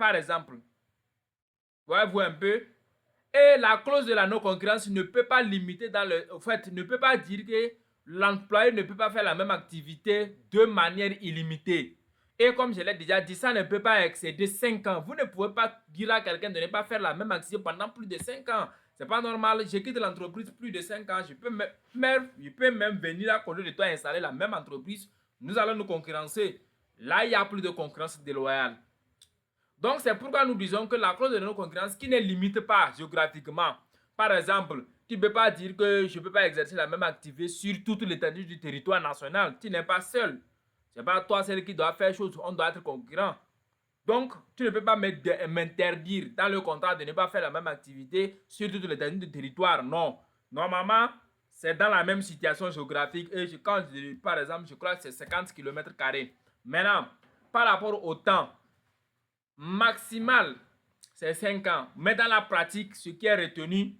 par exemple. Voyez-vous un peu? Et la clause de la non-concurrence ne peut pas limiter dans le... En fait, ne peut pas dire que l'employé ne peut pas faire la même activité de manière illimitée. Et comme je l'ai déjà dit, ça ne peut pas excéder 5 ans. Vous ne pouvez pas dire à quelqu'un de ne pas faire la même activité pendant plus de 5 ans. C'est pas normal. Je quitte l'entreprise plus de 5 ans. Je peux même venir à côté de toi installer la même entreprise. Nous allons nous concurrencer. Là, il n'y a plus de concurrence déloyale. Donc, c'est pourquoi nous disons que la clause de non-concurrence qui ne limite pas géographiquement. Par exemple, tu ne peux pas dire que je ne peux pas exercer la même activité sur toute l'étendue du territoire national. Tu n'es pas seul. Ce n'est pas toi seul qui doit faire chose. On doit être concurrent. Donc, tu ne peux pas m'interdire dans le contrat de ne pas faire la même activité sur toute l'étendue du territoire. Non. Normalement, c'est dans la même situation géographique. Et quand par exemple, je crois que c'est 50 km². Maintenant, par rapport au temps, maximal, c'est 5 ans. Mais dans la pratique, ce qui est retenu,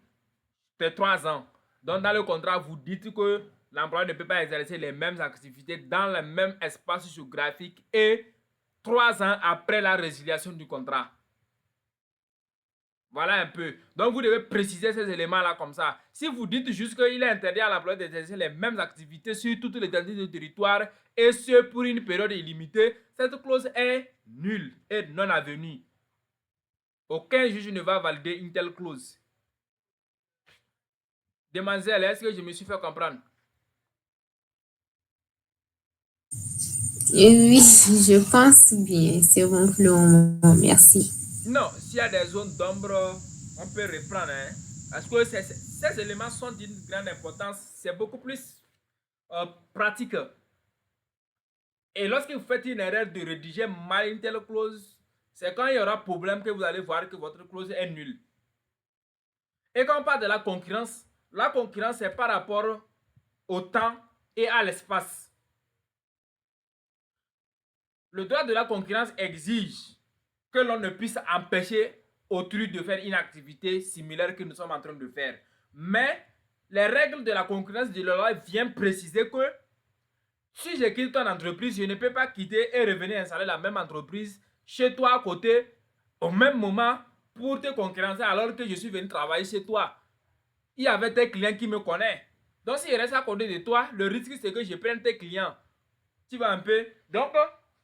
c'est 3 ans. Donc, dans le contrat, vous dites que l'employeur ne peut pas exercer les mêmes activités dans le même espace géographique et 3 ans après la résiliation du contrat. Voilà un peu. Donc, vous devez préciser ces éléments-là comme ça. Si vous dites juste qu'il est interdit à l'employeur d'exercer les mêmes activités sur toute l'étendue du territoire et ce pour une période illimitée, cette clause est nulle et non avenue. Aucun juge ne va valider une telle clause. Demoiselle, est-ce que je me suis fait comprendre? Oui, je pense bien. C'est bon pour le moment. Merci. Non, s'il y a des zones d'ombre, on peut reprendre. Hein? Parce que ces éléments sont d'une grande importance. C'est beaucoup plus pratique. Et lorsque vous faites une erreur de rédiger mal une telle clause, c'est quand il y aura problème que vous allez voir que votre clause est nulle. Et quand on parle de la concurrence est par rapport au temps et à l'espace. Le droit de la concurrence exige que l'on ne puisse empêcher autrui de faire une activité similaire que nous sommes en train de faire. Mais les règles de la concurrence de la loi viennent préciser que si je quitte ton entreprise, je ne peux pas quitter et revenir installer la même entreprise chez toi à côté au même moment pour te concurrencer alors que je suis venu travailler chez toi. Il y avait tes clients qui me connaissent. Donc si je reste à côté de toi, le risque c'est que je prenne tes clients. Tu vois un peu? Donc,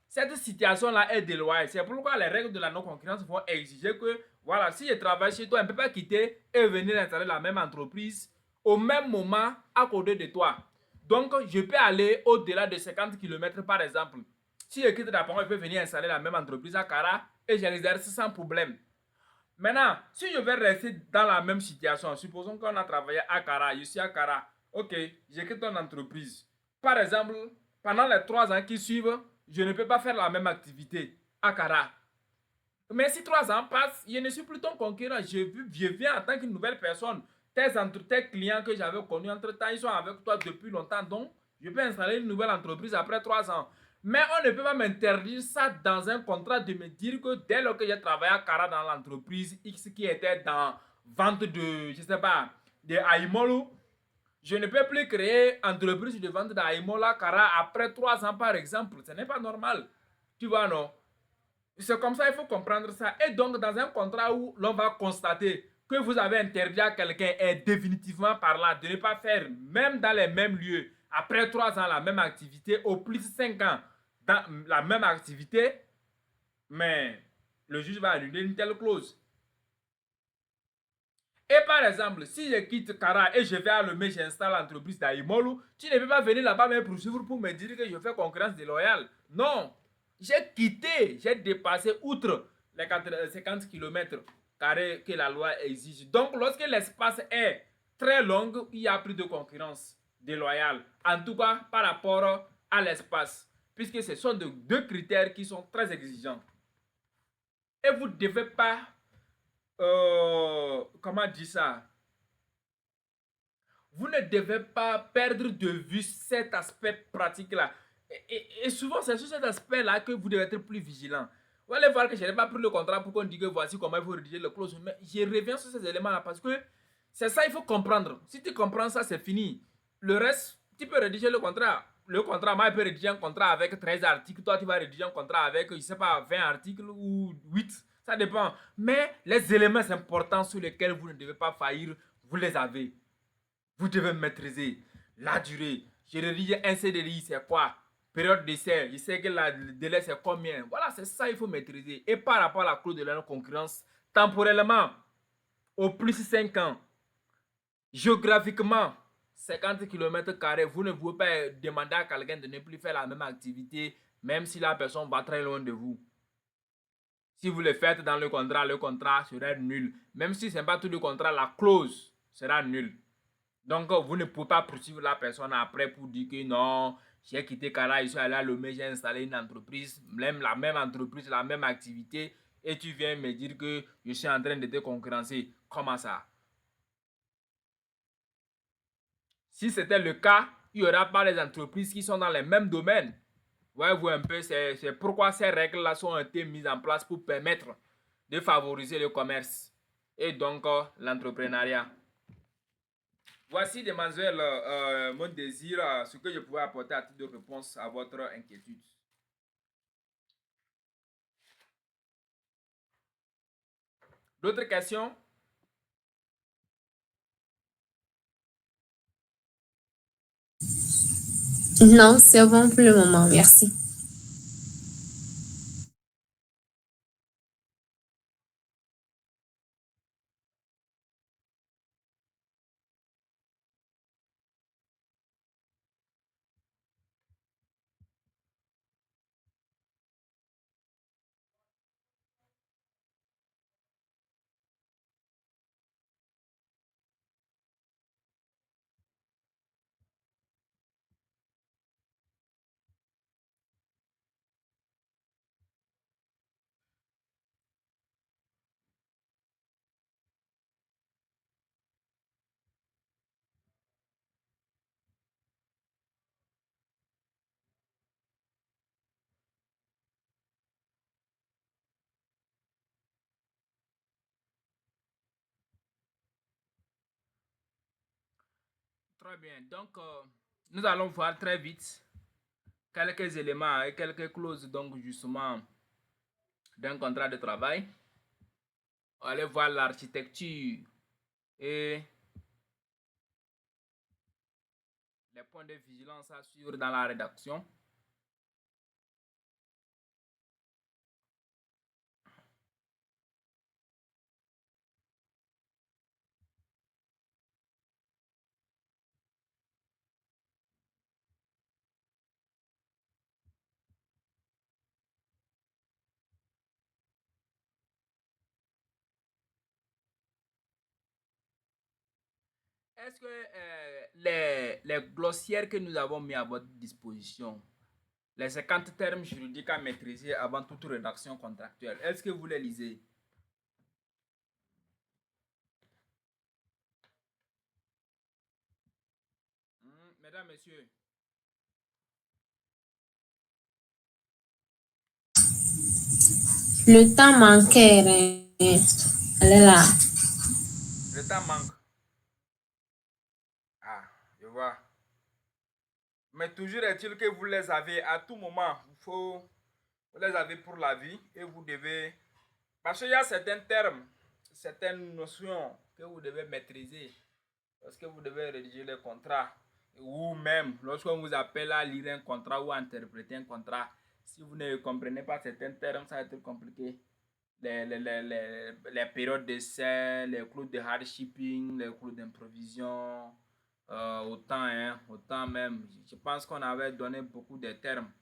cette situation-là est déloyale. C'est pourquoi les règles de la non-concurrence vont exiger que, voilà, si je travaille chez toi, je ne peux pas quitter et venir installer la même entreprise au même moment à côté de toi. Donc, je peux aller au-delà de 50 km par exemple. Si je quitte Dapong, je peux venir installer la même entreprise à Kara et j'exerce sans problème. Maintenant, si je vais rester dans la même situation, supposons qu'on a travaillé à Kara, je suis à Kara, ok, je quitte ton entreprise. Par exemple, pendant les 3 ans qui suivent, je ne peux pas faire la même activité à Kara. Mais si 3 ans passent, je ne suis plus ton concurrent. Je viens en tant qu'une nouvelle personne. Tes clients que j'avais connus entre-temps, ils sont avec toi depuis longtemps. Donc, je peux installer une nouvelle entreprise après 3 ans. Mais on ne peut pas m'interdire ça dans un contrat de me dire que dès lors que j'ai travaillé à Kara dans l'entreprise X qui était dans vente de, je sais pas, de Aimolu, je ne peux plus créer entreprise de vente d'Aimola Kara après 3 ans par exemple. Ce n'est pas normal. Tu vois, non? C'est comme ça, il faut comprendre ça. Et donc, dans un contrat où l'on va constater que vous avez interdit à quelqu'un, et définitivement parlant, de ne pas faire, même dans les mêmes lieux, après 3 ans, la même activité, au plus 5 ans, dans la même activité, mais le juge va annuler une telle clause. Et par exemple, si je quitte Kara et je vais à Lomé, j'installe l'entreprise d'Aimolu, tu ne peux pas venir là-bas me poursuivre pour me dire que je fais concurrence déloyale. Non. J'ai quitté, j'ai dépassé outre les 50 km que la loi exige. Donc, lorsque l'espace est très long, il n'y a plus de concurrence déloyale. En tout cas, par rapport à l'espace. Puisque ce sont deux critères qui sont très exigeants. Et vous ne devez pas comment dire ça? Vous ne devez pas perdre de vue cet aspect pratique-là. Et souvent, c'est sur cet aspect-là que vous devez être plus vigilant. Vous allez voir que je n'ai pas pris le contrat pour qu'on dise que voici comment il faut rédiger le clause. Mais je reviens sur ces éléments-là parce que c'est ça il faut comprendre. Si tu comprends ça, c'est fini. Le reste, tu peux rédiger le contrat. Le contrat, moi, je peux rédiger un contrat avec 13 articles. Toi, tu vas rédiger un contrat avec, je ne sais pas, 20 articles ou 8. Ça dépend. Mais les éléments importants sur lesquels vous ne devez pas faillir, vous les avez. Vous devez maîtriser la durée. Je rédige un CDI, c'est quoi? Période d'essai, je sais que le délai c'est combien? Voilà, c'est ça il faut maîtriser. Et par rapport à la clause de la non-concurrence, temporellement, au plus 5 ans, géographiquement, 50 km², vous ne pouvez pas demander à quelqu'un de ne plus faire la même activité, même si la personne va très loin de vous. Si vous le faites dans le contrat sera nul. Même si ce n'est pas tout le contrat, la clause sera nulle. Donc, vous ne pouvez pas poursuivre la personne après pour dire que non, j'ai quitté Cara, je suis allé à Lomé, j'ai installé une entreprise, même la même entreprise, la même activité, et tu viens me dire que je suis en train de te concurrencer. Comment ça? Si c'était le cas, il n'y aura pas les entreprises qui sont dans les mêmes domaines. Voyez-vous un peu, c'est pourquoi ces règles-là ont été mises en place pour permettre de favoriser le commerce et donc l'entrepreneuriat. Voici, demoiselle, mon désir, ce que je pouvais apporter à titre de réponse à votre inquiétude. D'autres questions? Non, c'est bon pour le moment, merci. Très bien. Donc, nous allons voir très vite quelques éléments et quelques clauses, donc, justement, d'un contrat de travail. On va aller voir l'architecture et les points de vigilance à suivre dans la rédaction. Est-ce que les glossières que nous avons mis à votre disposition, les 50 termes juridiques à maîtriser avant toute rédaction contractuelle, est-ce que vous les lisez? Mesdames, Messieurs, Le temps manquait. Elle est là. le temps manque. Ah, je vois. Mais toujours est-il que vous les avez à tout moment. Vous les avez pour la vie et vous devez... Parce qu'il y a certains termes, certaines notions que vous devez maîtriser lorsque vous devez rédiger les contrats ou même lorsqu'on vous appelle à lire un contrat ou à interpréter un contrat. Si vous ne comprenez pas certains termes, ça va être compliqué. Les périodes d'essai, les clauses de hardshipping, les clauses d'improvision, autant même. Je pense qu'on avait donné beaucoup de termes.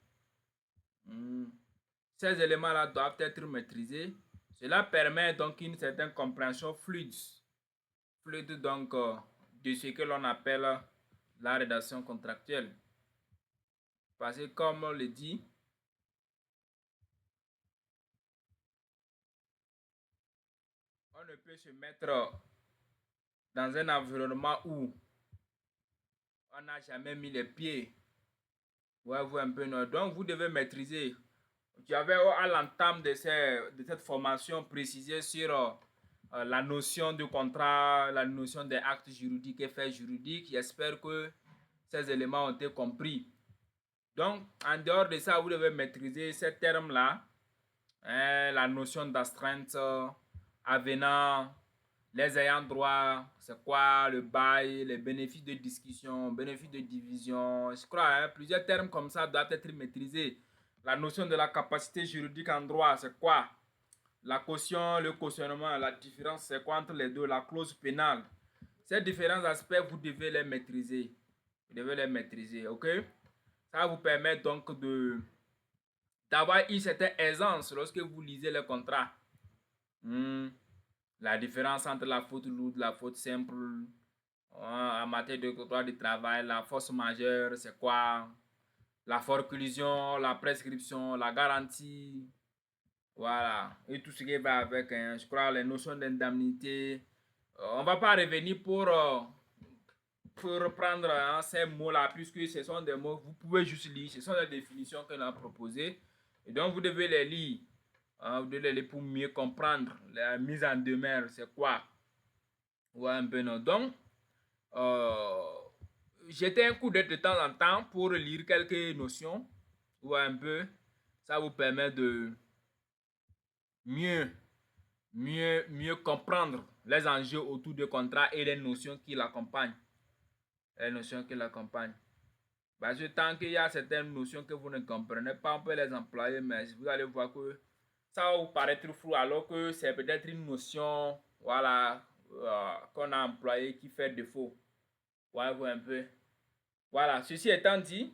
Ces éléments-là doivent être maîtrisés. Cela permet donc une certaine compréhension fluide. Fluide donc de ce que l'on appelle la rédaction contractuelle. Parce que comme on le dit, on ne peut se mettre dans un environnement où on n'a jamais mis les pieds. Ouais, un peu, non. Donc, vous devez maîtriser. J'avais à l'entame de cette formation précisé sur la notion de contrat, la notion des actes juridiques et faits juridiques. J'espère que ces éléments ont été compris. Donc, en dehors de ça, vous devez maîtriser ces termes-là hein, la notion d'astreinte, avenant, les ayants droit, c'est quoi le bail, les bénéfices de discussion, bénéfices de division. Je crois, hein, plusieurs termes comme ça doivent être maîtrisés. La notion de la capacité juridique en droit, c'est quoi? La caution, le cautionnement, la différence, c'est quoi entre les deux? La clause pénale. Ces différents aspects, vous devez les maîtriser. Vous devez les maîtriser, ok? Ça vous permet donc d'avoir une certaine aisance lorsque vous lisez le contrat. La différence entre la faute lourde, la faute simple, en matière de droit du travail, la force majeure, c'est quoi? La forclusion, la prescription, la garantie, voilà. Et tout ce qui va avec, hein, je crois, les notions d'indemnité. On ne va pas revenir pour reprendre, hein, ces mots-là, puisque ce sont des mots, vous pouvez juste lire, ce sont des définitions qu'on a proposées. Et donc, vous devez les lire. Hein, vous devez les lire pour mieux comprendre la mise en demeure, c'est quoi. Ouais, un peu non. Donc, jetez un coup d'œil de temps en temps pour lire quelques notions. Ouais, un peu. Ça vous permet de mieux comprendre les enjeux autour du contrat et les notions qui l'accompagnent. Les notions qui l'accompagnent. Parce que tant qu'il y a certaines notions que vous ne comprenez pas, on peut les employer, mais vous allez voir que ça va vous paraître flou, alors que c'est peut-être une notion, voilà, qu'on a employée qui fait défaut. Ouais, vous un peu. Voilà, ceci étant dit,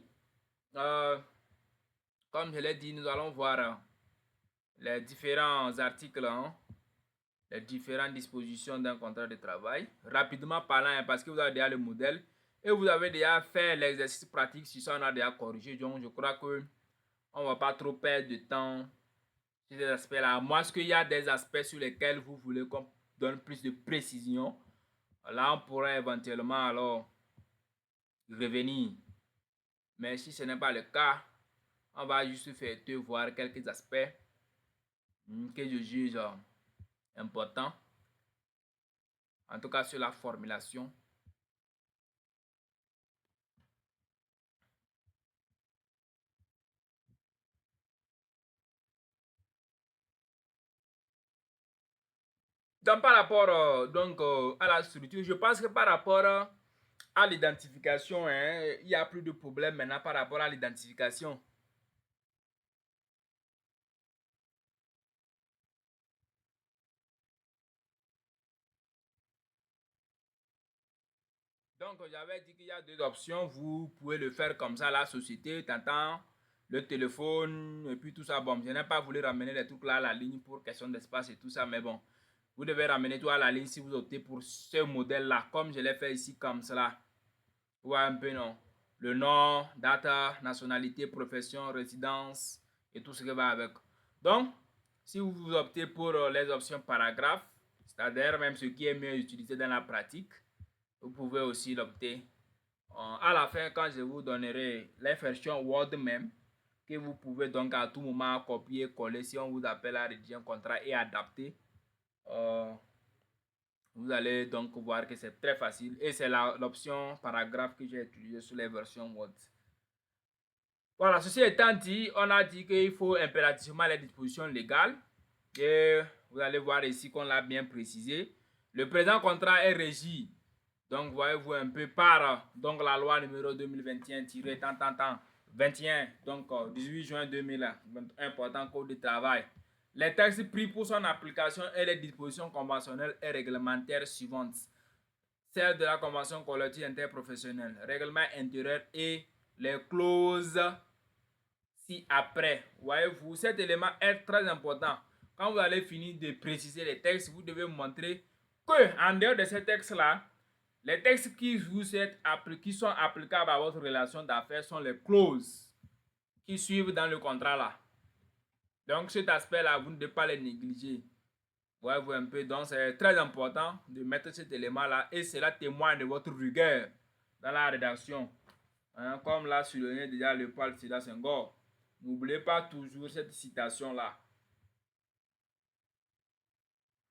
comme je l'ai dit, nous allons voir les différents articles, hein, les différentes dispositions d'un contrat de travail. Rapidement parlant, hein, parce que vous avez déjà le modèle et vous avez déjà fait l'exercice pratique sur ça, on a déjà corrigé. Donc, je crois que on ne va pas trop perdre de temps sur ces aspects-là. Moi, est-ce qu'il y a des aspects sur lesquels vous voulez qu'on donne plus de précision? Là, on pourrait éventuellement alors revenir. Mais si ce n'est pas le cas, on va juste faire te voir quelques aspects que je juge importants. En tout cas, sur la formulation. Donc, par rapport à la structure, je pense que par rapport à l'identification, hein, il n'y a plus de problème maintenant par rapport à l'identification. Donc, j'avais dit qu'il y a deux options. Vous pouvez le faire comme ça, la société, t'entends, le téléphone, et puis tout ça. Bon, je n'ai pas voulu ramener les trucs là à la ligne pour question d'espace et tout ça, mais bon, vous devez ramener tout à la ligne si vous optez pour ce modèle-là, comme je l'ai fait ici, comme cela. Ouais, un peu non. Le nom, data, nationalité, profession, résidence et tout ce qui va avec. Donc, si vous optez pour les options paragraphes, c'est-à-dire même ce qui est mieux utilisé dans la pratique, vous pouvez aussi l'opter. À la fin, quand je vous donnerai les versions Word même, que vous pouvez donc à tout moment copier, coller si on vous appelle à rédiger un contrat et adapter. Vous allez donc voir que c'est très facile et c'est l'option paragraphe que j'ai utilisée sur les versions Word. Voilà, ceci étant dit, on a dit qu'il faut impérativement les dispositions légales et vous allez voir ici qu'on l'a bien précisé. Le présent contrat est régi, donc voyez-vous un peu par donc, la loi numéro 2021-21, donc 18 juin 2021 portant code de travail. Les textes pris pour son application et les dispositions conventionnelles et réglementaires suivantes. Celles de la convention collective interprofessionnelle, règlement intérieur et les clauses ci-après. Voyez-vous, cet élément est très important. Quand vous allez finir de préciser les textes, vous devez montrer que en dehors de ces textes-là, les textes qui sont applicables à votre relation d'affaires sont les clauses qui suivent dans le contrat là. Donc cet aspect-là, vous ne devez pas les négliger. Voyez-vous un peu, donc c'est très important de mettre cet élément-là et cela témoigne de votre rigueur dans la rédaction. Hein, comme l'a souligné déjà le Paul Sédar Senghor. N'oubliez pas toujours cette citation-là.